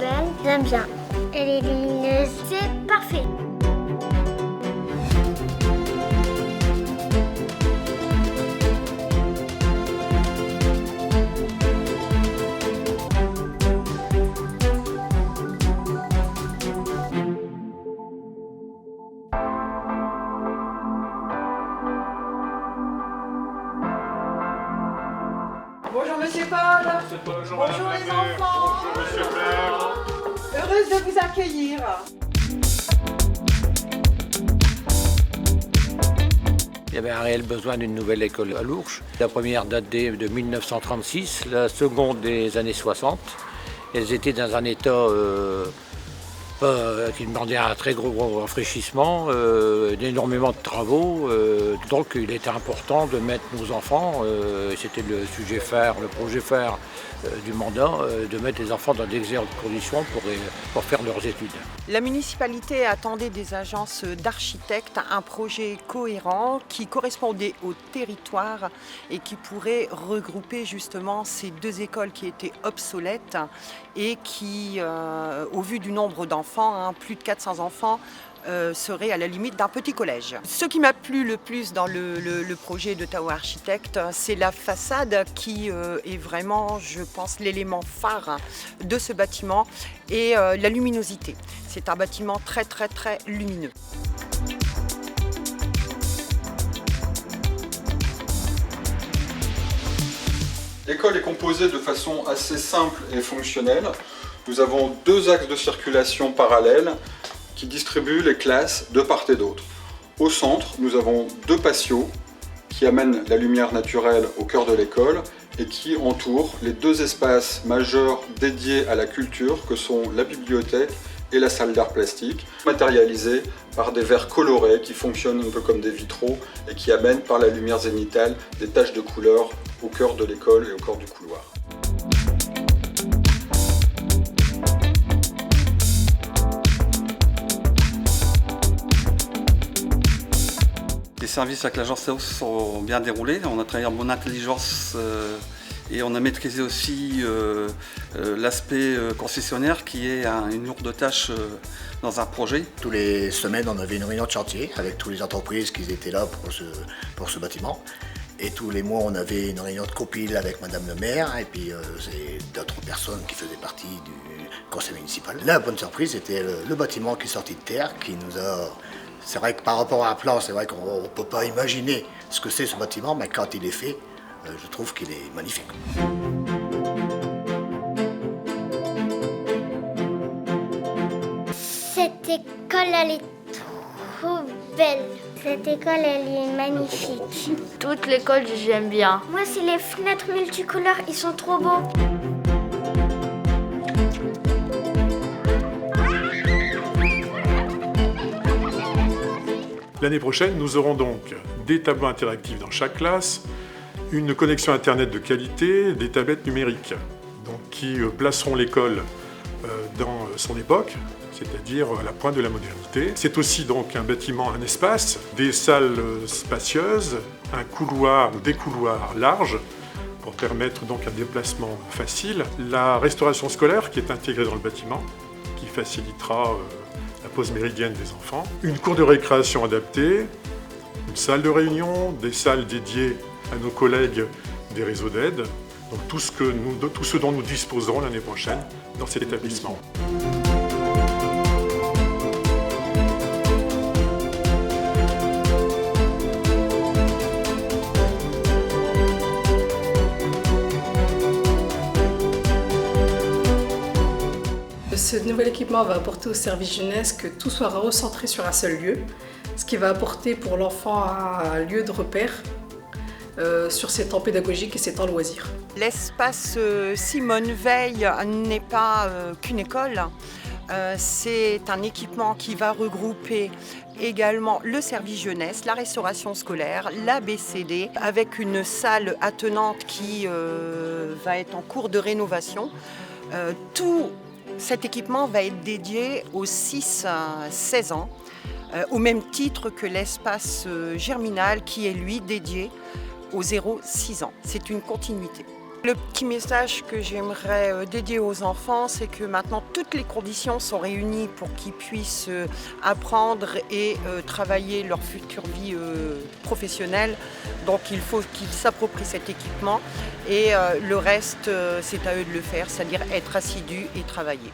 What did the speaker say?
belle, j'aime bien. Elle est lumineuse, c'est parfait. Bonjour Monsieur Paul. Bonjour les enfants. Bonjour Monsieur le maire. Heureuse de vous accueillir. Il y avait un réel besoin d'une nouvelle école à Lourches. La première date de 1936, la seconde des années 60. Elles étaient dans un état qui demandait un très gros rafraîchissement, énormément de travaux. Donc il était important de mettre nos enfants, c'était le sujet phare, le projet phare du mandat, de mettre les enfants dans d'excellentes conditions pour faire leurs études. La municipalité attendait des agences d'architectes un projet cohérent qui correspondait au territoire et qui pourrait regrouper justement ces deux écoles qui étaient obsolètes et qui, au vu du nombre d'enfants, plus de 400 enfants, serait à la limite d'un petit collège. Ce qui m'a plu le plus dans le projet de Tao Architecte, c'est la façade qui est vraiment, je pense, l'élément phare de ce bâtiment et la luminosité. C'est un bâtiment très très très lumineux. L'école est composée de façon assez simple et fonctionnelle. Nous avons deux axes de circulation parallèles qui distribuent les classes de part et d'autre. Au centre, nous avons deux patios qui amènent la lumière naturelle au cœur de l'école et qui entourent les deux espaces majeurs dédiés à la culture que sont la bibliothèque et la salle d'art plastique, matérialisés par des verres colorés qui fonctionnent un peu comme des vitraux et qui amènent par la lumière zénitale des taches de couleur au cœur de l'école et au cœur du couloir. Les services avec l'agence Tao sont bien déroulés. On a travaillé en bonne intelligence et on a maîtrisé aussi l'aspect concessionnaire qui est une lourde tâche dans un projet. Tous les semaines, on avait une réunion de chantier avec toutes les entreprises qui étaient là pour ce bâtiment. Et tous les mois, on avait une réunion de copil avec Madame le maire et puis d'autres personnes qui faisaient partie du conseil municipal. La bonne surprise, c'était le bâtiment qui est sorti de terre, qui nous a... C'est vrai que par rapport à un plan, c'est vrai qu'on ne peut pas imaginer ce que c'est ce bâtiment, mais quand il est fait, je trouve qu'il est magnifique. Cette école, elle est trop belle. Cette école, elle est magnifique. Toute l'école, j'aime bien. Moi, c'est les fenêtres multicolores, ils sont trop beaux. L'année prochaine, nous aurons donc des tableaux interactifs dans chaque classe, une connexion Internet de qualité, des tablettes numériques donc, qui placeront l'école dans son époque, c'est-à-dire à la pointe de la modernité. C'est aussi donc un bâtiment, un espace, des salles spacieuses, un couloir ou des couloirs larges pour permettre donc un déplacement facile. La restauration scolaire qui est intégrée dans le bâtiment, qui facilitera la pause méridienne des enfants, une cour de récréation adaptée, une salle de réunion, des salles dédiées à nos collègues des réseaux d'aide, donc tout ce dont nous disposerons l'année prochaine dans cet établissement. Ce nouvel équipement va apporter au service jeunesse que tout soit recentré sur un seul lieu, ce qui va apporter pour l'enfant un lieu de repère sur ses temps pédagogiques et ses temps loisirs. L'espace Simone Veil n'est pas qu'une école, c'est un équipement qui va regrouper également le service jeunesse, la restauration scolaire, l'ABCD, avec une salle attenante qui va être en cours de rénovation. Tout cet équipement va être dédié aux 6-16 ans, au même titre que l'espace germinal qui est lui dédié aux 0-6 ans. C'est une continuité. Le petit message que j'aimerais dédier aux enfants, c'est que maintenant toutes les conditions sont réunies pour qu'ils puissent apprendre et travailler leur future vie professionnelle. Donc il faut qu'ils s'approprient cet équipement et le reste, c'est à eux de le faire, c'est-à-dire être assidus et travailler.